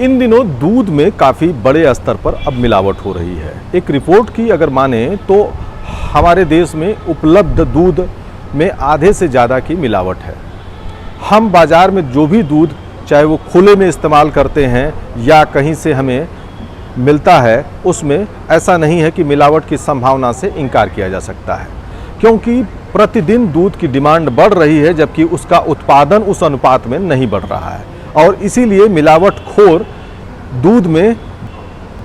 इन दिनों दूध में काफ़ी बड़े स्तर पर अब मिलावट हो रही है। एक रिपोर्ट की अगर माने तो हमारे देश में उपलब्ध दूध में आधे से ज़्यादा की मिलावट है। हम बाज़ार में जो भी दूध चाहे वो खुले में इस्तेमाल करते हैं या कहीं से हमें मिलता है, उसमें ऐसा नहीं है कि मिलावट की संभावना से इनकार किया जा सकता है, क्योंकि प्रतिदिन दूध की डिमांड बढ़ रही है जबकि उसका उत्पादन उस अनुपात में नहीं बढ़ रहा है। और इसीलिए मिलावटखोर दूध में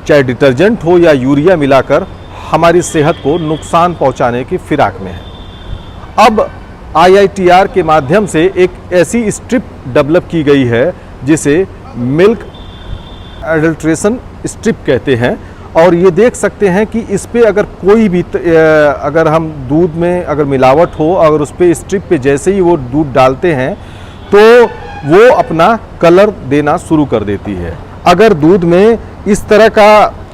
चाहे डिटर्जेंट हो या यूरिया मिलाकर हमारी सेहत को नुकसान पहुंचाने की फिराक में है। अब IITR के माध्यम से एक ऐसी स्ट्रिप डेवलप की गई है जिसे मिल्क एडल्ट्रेशन स्ट्रिप कहते हैं, और ये देख सकते हैं कि इस पे अगर कोई भी अगर हम दूध में अगर मिलावट हो, अगर उस पे स्ट्रिप पे जैसे ही वो दूध डालते हैं तो वो अपना कलर देना शुरू कर देती है। अगर दूध में इस तरह का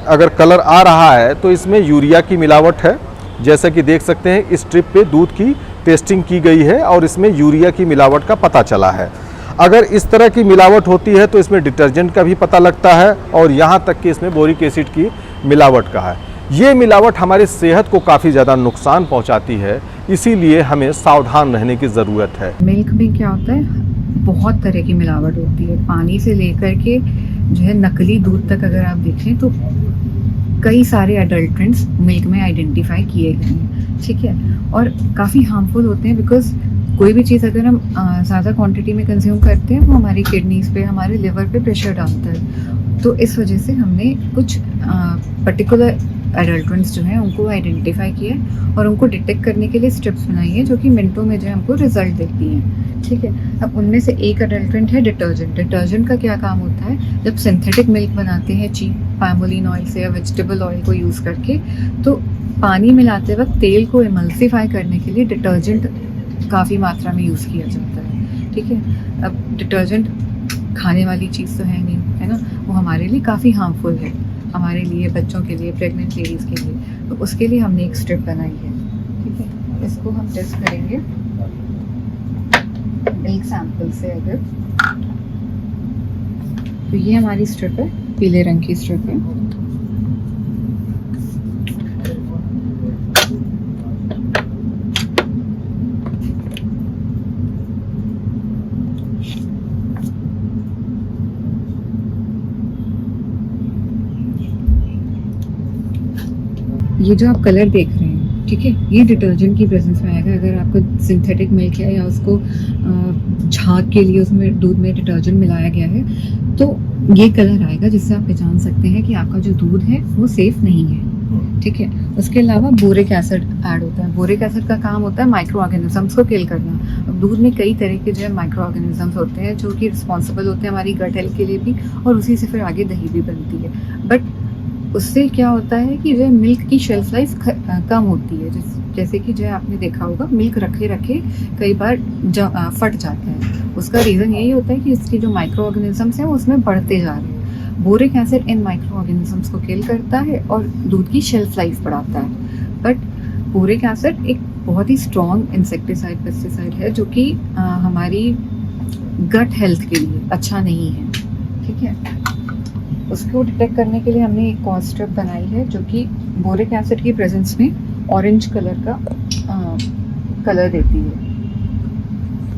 अगर कलर आ रहा है तो इसमें यूरिया की मिलावट है। जैसा कि देख सकते हैं इस स्ट्रिप पे दूध की टेस्टिंग की गई है और इसमें यूरिया की मिलावट का पता चला है। अगर इस तरह की मिलावट होती है तो इसमें डिटर्जेंट का भी पता लगता है और यहाँ तक कि इसमें बोरिक एसिड की मिलावट का है। ये मिलावट हमारी सेहत को काफ़ी ज़्यादा नुकसान पहुँचाती है, इसीलिए हमें सावधान रहने की ज़रूरत है। मिल्क में क्या होता है, बहुत तरह की मिलावट होती है, पानी से लेकर के जो है नकली दूध तक अगर आप देखें तो कई सारे एडल्ट्रेंट्स मिल्क में आइडेंटिफाई किए गए हैं, ठीक है, और काफ़ी हार्मफुल होते हैं। बिकॉज कोई भी चीज़ अगर हम ज़्यादा क्वांटिटी में कंज्यूम करते हैं वो हमारी किडनीज पे, हमारे लिवर पे प्रेशर डालता है। तो इस वजह से हमने कुछ पर्टिकुलर एडल्ट्रेंट्स जो हैं उनको आइडेंटिफाई किए और उनको डिटेक्ट करने के लिए स्ट्रिप्स बनाई है जो कि मिनटों में जो है हमको रिजल्ट देती हैं, ठीक है। अब उनमें से एक एडल्ट्रेंट है डिटर्जेंट। डिटर्जेंट का क्या काम होता है, जब सिंथेटिक मिल्क बनाते हैं चीप पैमोलिन ऑयल से या वेजिटेबल ऑयल को यूज़ करके, तो पानी मिलाते वक्त तेल को इमल्सिफाई करने के लिए डिटर्जेंट काफ़ी मात्रा में यूज़ किया जाता है, ठीक है। अब डिटर्जेंट खाने वाली चीज़ तो है नहीं, है ना, वो हमारे लिए काफ़ी हार्मफुल है, हमारे लिए, बच्चों के लिए, प्रेग्नेंट लेडीज़ के लिए। तो उसके लिए हमने एक स्ट्रिप बनाई है, ठीक है। इसको हम टेस्ट करेंगे मिल्क सैंपल से। अगर तो ये हमारी स्ट्रिप है, पीले रंग की स्ट्रिप है। ये जो आप कलर देख रहे हैं, ठीक है, ये डिटर्जेंट की प्रेजेंस में आएगा। अगर आपको सिंथेटिक मिल्क है या उसको झाग के लिए उसमें दूध में डिटर्जेंट मिलाया गया है तो ये कलर आएगा, जिससे आप पहचान सकते हैं कि आपका जो दूध है वो सेफ नहीं है, ठीक है। उसके अलावा बोरिक एसिड ऐड होता है। बोरिक एसिड का काम होता है माइक्रो ऑर्गेनिजम्स को किल करना। अब दूध में कई तरह के जो है माइक्रो ऑर्गेनिजम्स होते हैं जो कि रिस्पॉन्सिबल होते हैं हमारी गट हेल्थ के लिए भी, और उसी से फिर आगे दही भी बनती है। बट उससे क्या होता है कि जो मिल्क की शेल्फ लाइफ कम होती है। जैसे कि जो आपने देखा होगा मिल्क रखे रखे कई बार फट जाता है। उसका रीज़न यही होता है कि इसके जो माइक्रो ऑर्गेनिजम्स हैं वो उसमें बढ़ते जा रहे हैं। Boric acid in micro organisms को किल करता है और दूध की शेल्फ लाइफ बढ़ाता है। बट बोरिक एसिड एक बहुत ही स्ट्रॉन्ग इंसेक्टिसाइड, पेस्टिसाइड है जो कि हमारी गट हेल्थ के लिए अच्छा नहीं है, ठीक है। उसको डिटेक्ट करने के लिए हमने एक कॉर्न स्ट्रिप बनाई है जो कि बोरिक एसिड की प्रेजेंस में ऑरेंज कलर का कलर देती है।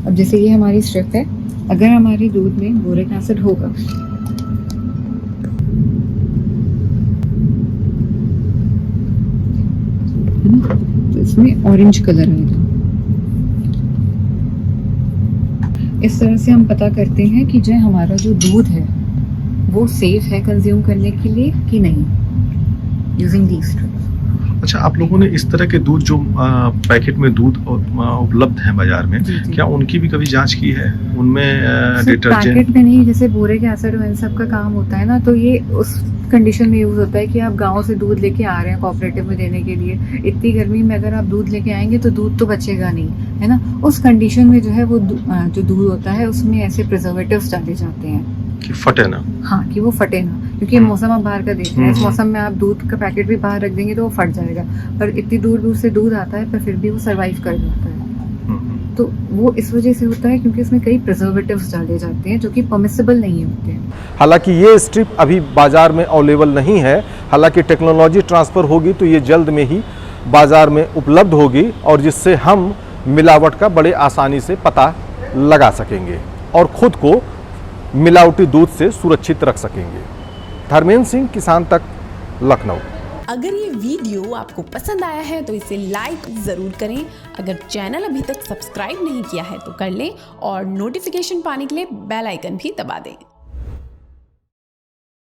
अब जैसे ये हमारी स्ट्रिप है, अगर हमारे दूध में बोरिक एसिड होगा तो इसमें ऑरेंज कलर आएगा। इस तरह से हम पता करते हैं कि जो हमारा जो दूध है वो सेफ है कंज्यूम करने के लिए कि नहीं, यूजिंग दीज स्ट्रिप्स। अच्छा, आप लोगों ने इस तरह के दूध जो पैकेट में दूध उपलब्ध है बाजार में, जी। क्या उनकी भी कभी जांच की है? उनमें डिटर्जेंट पैकेट में नहीं, जैसे बोरिक एसिड इन सब का काम होता है ना, तो ये उस कंडीशन में यूज होता है कि आप गांव से दूध लेके आ रहे हैं कोऑपरेटिव में देने के लिए। इतनी गर्मी में अगर आप दूध लेके आएंगे तो दूध तो बचेगा नहीं, है ना। उस कंडीशन में जो है वो जो दूध होता है उसमें ऐसे प्रिजर्वेटिव्स डाले जाते हैं कि फटे ना। हाँ, कि वो फटे ना, क्योंकि मौसम आप बाहर का देख रहे हैं। इस मौसम में आप दूध का पैकेट भी बाहर रख देंगे तो वो फट जाएगा, पर इतनी दूर दूर से दूध आता है पर फिर भी वो सर्वाइव कर जाता है। तो वो इस वजह से होता है क्योंकि उसमें कई प्रिजर्वेटिव्स डाले जाते हैं जो कि परमिसिबल नहीं होते हैं। हालांकि ये स्ट्रिप अभी बाज़ार में अवेलेबल नहीं है, हालांकि टेक्नोलॉजी ट्रांसफ़र होगी तो ये जल्द में ही बाज़ार में उपलब्ध होगी और जिससे हम मिलावट का बड़े आसानी से पता लगा सकेंगे और ख़ुद को मिलावटी दूध से सुरक्षित रख सकेंगे। धर्मेंद्र सिंह, किसान तक, लखनऊ। अगर ये वीडियो आपको पसंद आया है तो इसे लाइक ज़रूर करें। अगर चैनल अभी तक सब्सक्राइब नहीं किया है तो कर लें और नोटिफिकेशन पाने के लिए बेल आइकन भी दबा दें।